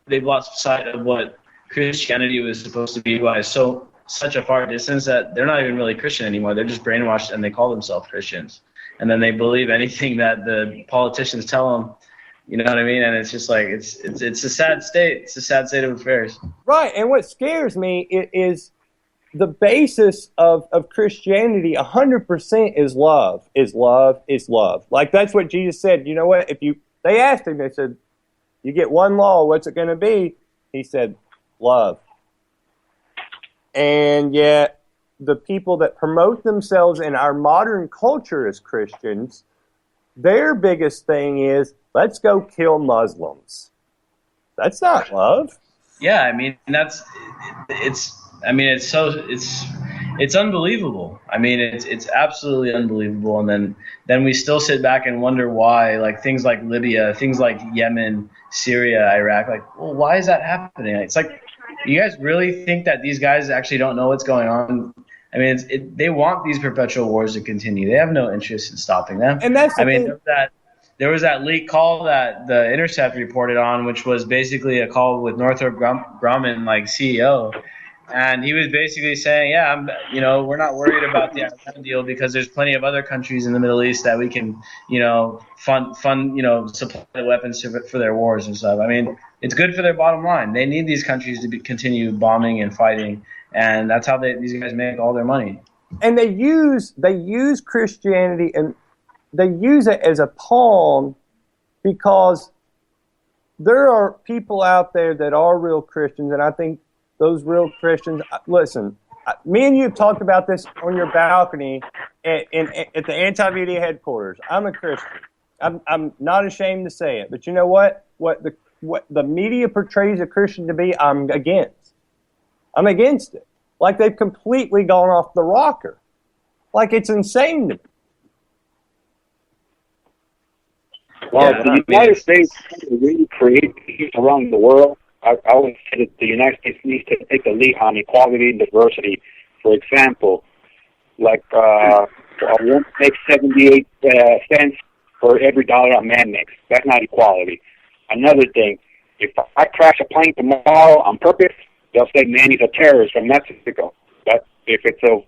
They've lost sight of what Christianity was supposed to be by such a far distance that they're not even really Christian anymore. They're just brainwashed, and they call themselves Christians. And then they believe anything that the politicians tell them. You know what I mean? And it's just it's a sad state. It's a sad state of affairs. Right. And what scares me is the basis of Christianity 100% is love, is love, is love. Like, that's what Jesus said. You know what? They asked him, they said, you get one law, what's it going to be? He said, love. And yet, the people that promote themselves in our modern culture as Christians, their biggest thing is, let's go kill Muslims. That's not love. Yeah, I mean, it's unbelievable. I mean, it's absolutely unbelievable. And then we still sit back and wonder why, things like Libya, things like Yemen, Syria, Iraq, why is that happening? It's you guys really think that these guys actually don't know what's going on? I mean, they want these perpetual wars to continue. They have no interest in stopping them. And that's the I mean, thing. there was that leaked call that the Intercept reported on, which was basically a call with Northrop Grumman, like CEO, and he was basically saying, yeah, we're not worried about the Iran deal because there's plenty of other countries in the Middle East that we can, fund, supply the weapons for their wars and stuff. I mean, it's good for their bottom line. They need these countries to continue bombing and fighting, and that's how these guys make all their money. And they use Christianity, and they use it as a pawn, because there are people out there that are real Christians, and I think those real Christians, listen, me and you have talked about this on your balcony at the Anti-Media headquarters. I'm a Christian. I'm not ashamed to say it. But you know what? What the media portrays a Christian to be, I'm against. I'm against it. Like, they've completely gone off the rocker. Like, it's insane to me. Well, the United States really create peace around the world. I would say that the United States needs to take the lead on equality and diversity. For example, like I won't make 78 cents for every dollar a man makes. That's not equality. Another thing, if I crash a plane tomorrow on purpose, they'll say, man, he's a terrorist from Mexico. But if it's a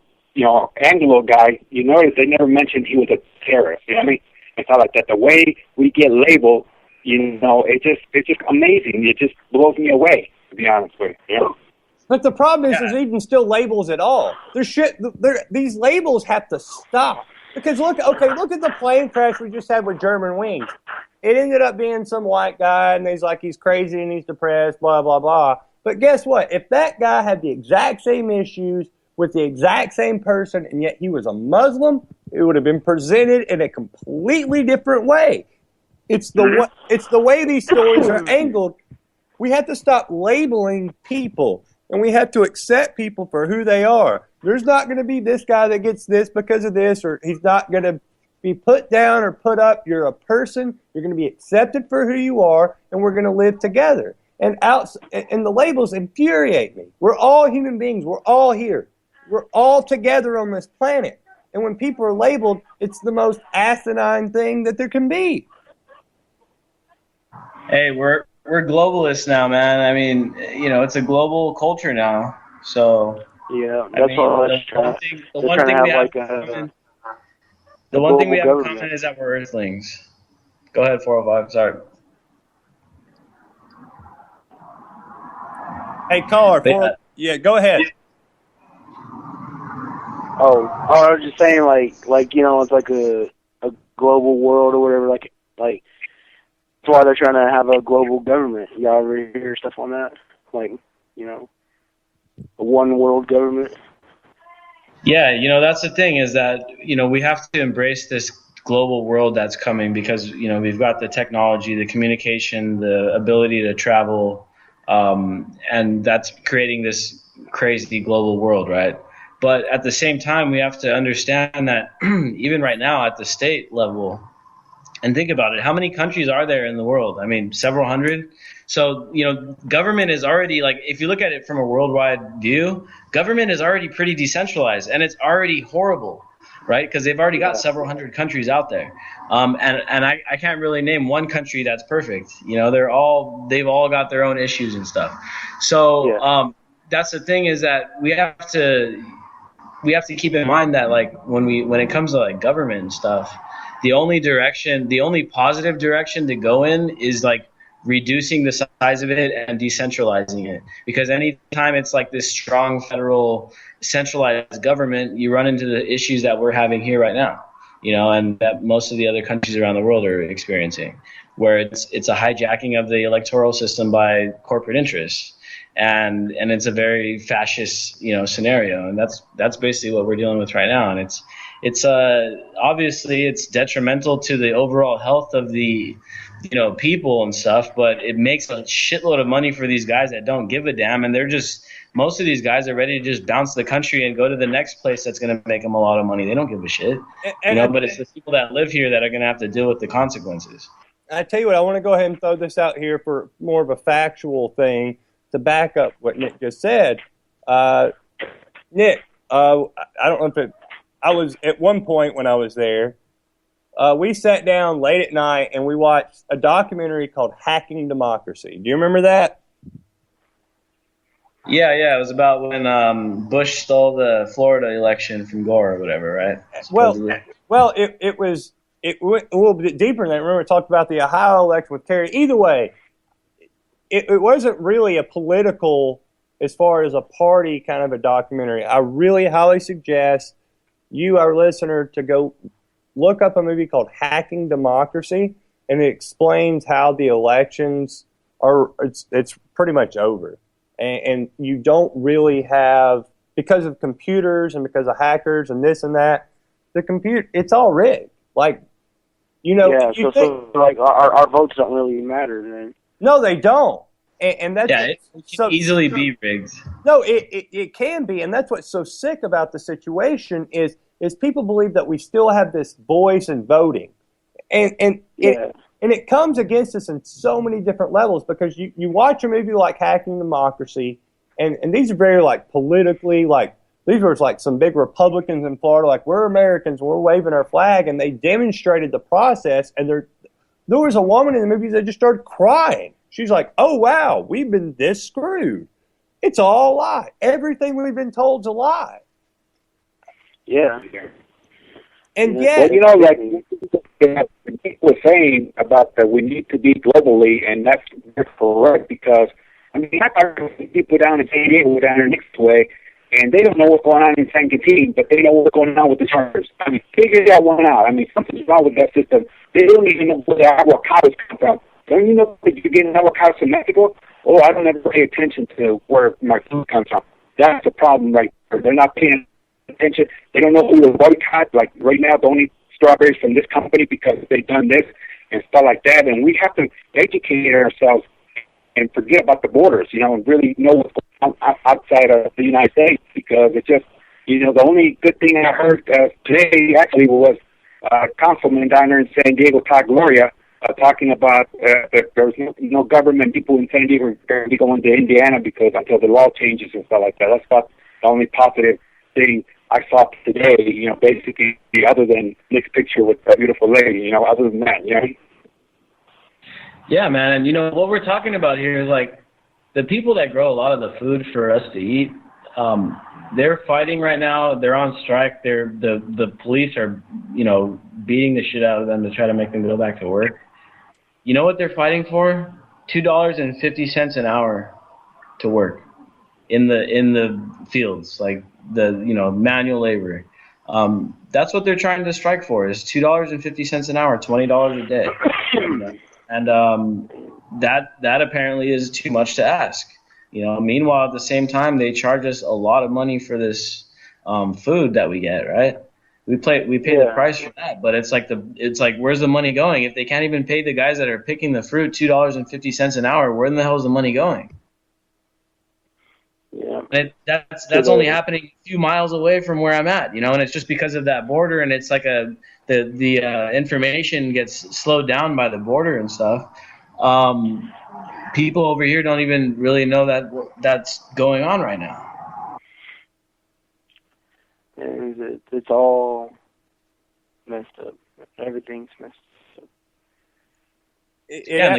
Anglo guy, you notice they never mentioned he was a terrorist. You know what I mean? It's not like that. The way we get labeled, it's just amazing. It just blows me away, to be honest with you. But the problem is, there's even still labels at all. These labels have to stop. Because look at the plane crash we just had with German wings. It ended up being some white guy, and he's crazy and he's depressed, blah, blah, blah. But guess what? If that guy had the exact same issues with the exact same person, and yet he was a Muslim, it would have been presented in a completely different way. It's the way these stories are angled. We have to stop labeling people, and we have to accept people for who they are. There's not going to be this guy that gets this because of this, or he's not going to be put down or put up. You're a person. You're going to be accepted for who you are, and we're going to live together. And the labels infuriate me. We're all human beings. We're all here. We're all together on this planet. And when people are labeled, it's the most asinine thing that there can be. Hey, we're globalists now, man. I mean, it's a global culture now. So yeah, that's all. The one thing we have in common is that we're Earthlings. Go ahead, 405. Sorry. Hey, caller. Yeah, go ahead. Oh, I was just saying, it's like a global world or whatever. Like that's why they're trying to have a global government. Y'all ever hear stuff on that? A one world government. Yeah, that's the thing is that we have to embrace this global world that's coming because we've got the technology, the communication, the ability to travel, and that's creating this crazy global world, right? But at the same time, we have to understand that even right now at the state level, and think about it, how many countries are there in the world? I mean, several hundred. So, government is already, if you look at it from a worldwide view, government is already pretty decentralized, and it's already horrible, right? Because they've already got several hundred countries out there. And I can't really name one country that's perfect. They've all got their own issues and stuff. So that's the thing is that we have to keep in mind that when it comes to government and stuff, the only positive direction to go in is reducing the size of it and decentralizing it. Because anytime it's this strong federal centralized government, you run into the issues that we're having here right now, and that most of the other countries around the world are experiencing, where it's a hijacking of the electoral system by corporate interests. And it's a very fascist, scenario, and that's basically what we're dealing with right now. And it's obviously it's detrimental to the overall health of the people and stuff, but it makes a shitload of money for these guys that don't give a damn, and most of these guys are ready to just bounce the country and go to the next place that's going to make them a lot of money. They don't give a shit, but it's the people that live here that are going to have to deal with the consequences. I tell you what, I want to go ahead and throw this out here for more of a factual thing to back up what Nick just said. Nick, I don't know if I was at one point when I was there. We sat down late at night and we watched a documentary called Hacking Democracy. Do you remember that? Yeah. It was about when Bush stole the Florida election from Gore or whatever, right? Supposedly. Well, it went a little bit deeper than that. Remember, we talked about the Ohio election with Kerry. Either way, it wasn't really a political, as far as a party kind of a documentary. I really highly suggest you, our listener, to go look up a movie called Hacking Democracy, and it explains how the elections are. It's pretty much over, and you don't really have, because of computers and because of hackers and this and that. The computer, it's all rigged. Like, Yeah, so like our votes don't really matter then. No, they don't. And that's it can easily be rigged. No, it can be, and that's what's so sick about the situation is people believe that we still have this voice in voting, and it comes against us in so many different levels, because you watch a movie like Hacking Democracy, and these are very like politically, like these were like some big Republicans in Florida, like, we're Americans, we're waving our flag, and they demonstrated the process, and there was a woman in the movie that just started crying. She's like, oh, wow, we've been this screwed. It's all a lie. Everything we've been told's a lie. Yeah. And yet... Well, like people were saying about that we need to be globally, and that's correct, because, I mean, I talk to people down in San Diego, down there next way, and they don't know what's going on in San Quintin, but they know what's going on with the Chargers. I mean, figure that one out. I mean, something's wrong with that system. They don't even know where the avocados come from. Don't you know that you're getting avocados from Mexico? Oh, I don't ever pay attention to where my food comes from. That's the problem right there. They're not paying attention. They don't know who to boycott. Like, right now, don't eat strawberries from this company because they've done this and stuff like that. And we have to educate ourselves and forget about the borders, and really know what's going on outside of the United States, because it's just, the only good thing I heard today actually was Councilman down there in San Diego, Todd Gloria, talking about that there's no government people in San Diego are going to be going to Indiana because until the law changes and stuff like that. That's about the only positive thing I saw today, basically, other than Nick's picture with a beautiful lady, other than that, Yeah, man, and what we're talking about here is like the people that grow a lot of the food for us to eat. They're fighting right now. They're on strike. The police are, beating the shit out of them to try to make them go back to work. You know what they're fighting for? $2.50 an hour to work in the fields, like the manual labor. That's what they're trying to strike for, is $2.50 an hour, $20 a day. And that apparently is too much to ask. Meanwhile, at the same time, they charge us a lot of money for this food that we get, right? We pay the price for that, but it's like where's the money going? If they can't even pay the guys that are picking the fruit $2.50 an hour, where in the hell is the money going? Yeah, that's only happening a few miles away from where I'm at, and it's just because of that border, and it's like the information gets slowed down by the border and stuff. People over here don't even really know that that's going on right now. It's all messed up. Everything's messed up. And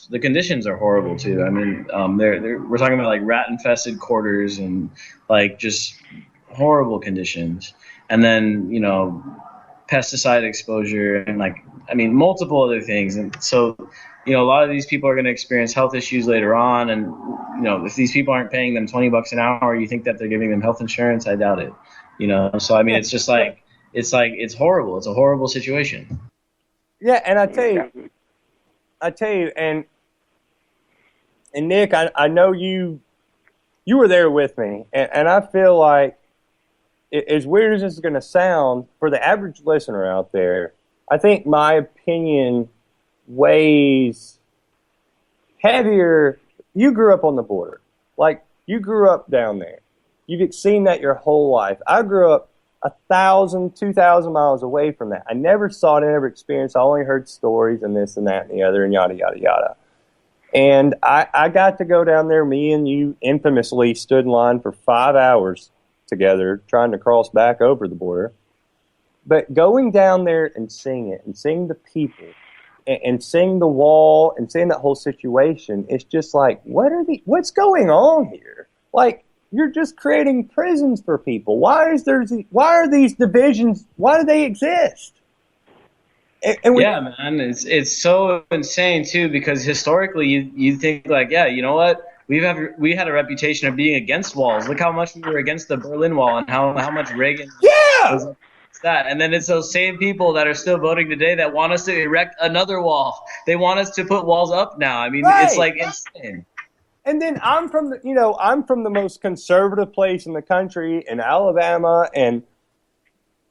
the conditions are horrible too. I mean, we're talking about like rat-infested quarters and like just horrible conditions, and then pesticide exposure and multiple other things. And so a lot of these people are going to experience health issues later on, and if these people aren't paying them $20 an hour, you think that they're giving them health insurance? I doubt it. So I mean, it's just it's horrible. It's a horrible situation. Yeah, and I tell you, and Nick, I know you were there with me, and I feel like, as weird as this is going to sound, for the average listener out there, I think my opinion weighs heavier. You grew up on the border. Like, you grew up down there. You've seen that your whole life. I grew up 1,000, 2,000 miles away from that. I never saw it, I never experienced. I only heard stories and this and that and the other and yada, yada, yada. And I got to go down there. Me and you infamously stood in line for 5 hours together trying to cross back over the border. But going down there and seeing it and seeing the people and seeing the wall and seeing that whole situation, it's just like, what's going on here? Like, you're just creating prisons for people. Why are these divisions? Why do they exist? Yeah, man, it's so insane too, because historically you think like, yeah, you know what? We had a reputation of being against walls. Look how much we were against the Berlin Wall and how much Reagan was against that. And then it's those same people that are still voting today that want us to erect another wall. They want us to put walls up now. I mean, It's like insane. And then I'm from the most conservative place in the country, in Alabama, and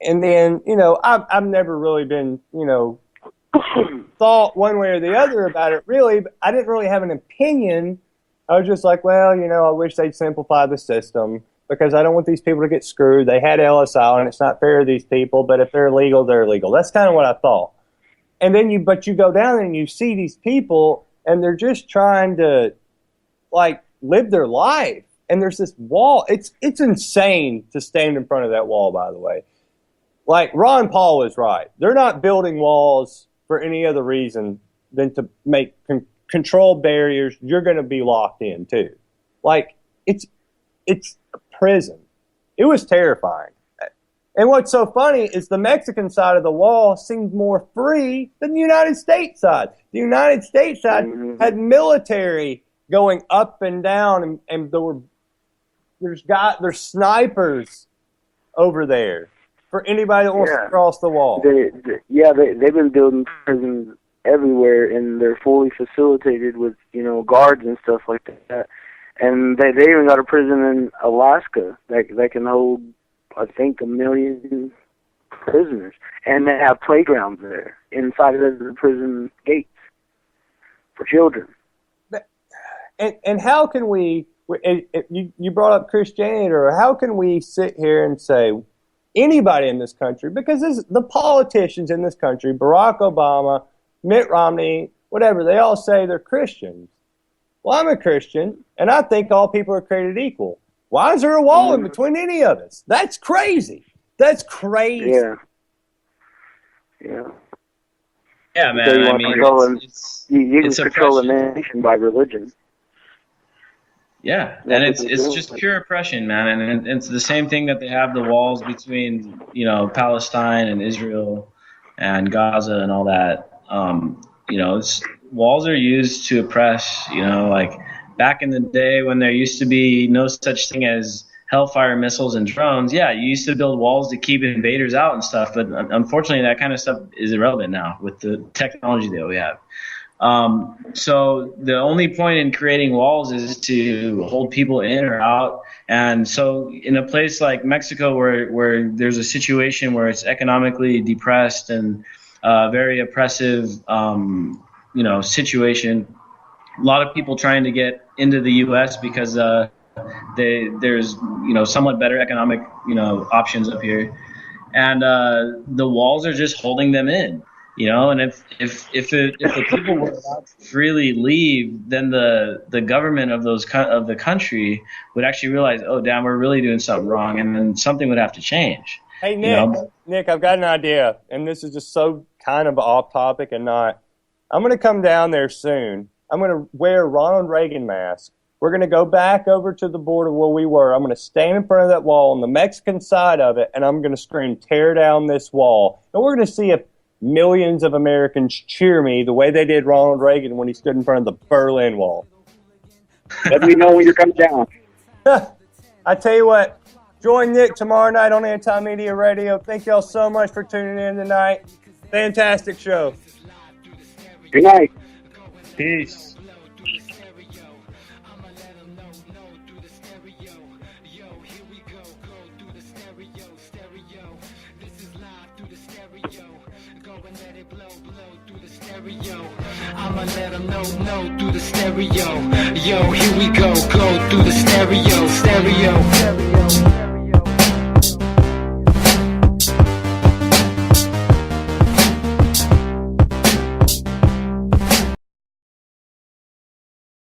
then, I've never really been, thought one way or the other about it, really. But I didn't really have an opinion. I was just like, well, I wish they'd simplify the system because I don't want these people to get screwed. They had Ellis Island. It's not fair to these people, but if they're illegal, they're illegal. That's kind of what I thought. And then you go down and you see these people, and they're just trying to, like, live their life. And there's this wall. It's insane to stand in front of that wall, by the way. Like, Ron Paul is right. They're not building walls for any other reason than to make control barriers. You're going to be locked in, too. Like, it's a prison. It was terrifying. And what's so funny is the Mexican side of the wall seemed more free than the United States side. The United States side had military going up and down, and there's snipers over there for anybody that wants to cross the wall. They've been building prisons everywhere, and they're fully facilitated with guards and stuff like that. And they even got a prison in Alaska that can hold, I think, 1 million prisoners, and they have playgrounds there inside of the prison gates for children. And how can we? You brought up Christianity, or how can we sit here and say anybody in this country, because the politicians in this country, Barack Obama, Mitt Romney, whatever, they all say they're Christians. Well, I'm a Christian, and I think all people are created equal. Why is there a wall in between any of us? That's crazy. That's crazy. Yeah, man. So You can control a nation by religion. Yeah, and it's just pure oppression, man. And it's the same thing that they have the walls between, Palestine and Israel and Gaza and all that. Walls are used to oppress, like back in the day when there used to be no such thing as Hellfire missiles and drones. Yeah, you used to build walls to keep invaders out and stuff, but unfortunately that kind of stuff is irrelevant now with the technology that we have. So the only point in creating walls is to hold people in or out. And so in a place like Mexico where there's a situation where it's economically depressed and very oppressive, situation, a lot of people trying to get into the U.S. because there's somewhat better economic options up here, and the walls are just holding them in. And if the people were allowed to freely leave, then the government of the country would actually realize, oh damn, we're really doing something wrong, and then something would have to change. Hey Nick, I've got an idea, and this is just so kind of off topic and not. I'm going to come down there soon. I'm going to wear a Ronald Reagan mask. We're going to go back over to the border where we were. I'm going to stand in front of that wall on the Mexican side of it, and I'm going to scream, "Tear down this wall!" And we're going to see if millions of Americans cheer me the way they did Ronald Reagan when he stood in front of the Berlin Wall. Let me know when you're coming down. I tell you what, join Nick tomorrow night on Anti-Media Radio. Thank y'all so much for tuning in tonight. Fantastic show. Good night. Peace. I'ma let them know through the stereo. Yo, here we go through the stereo.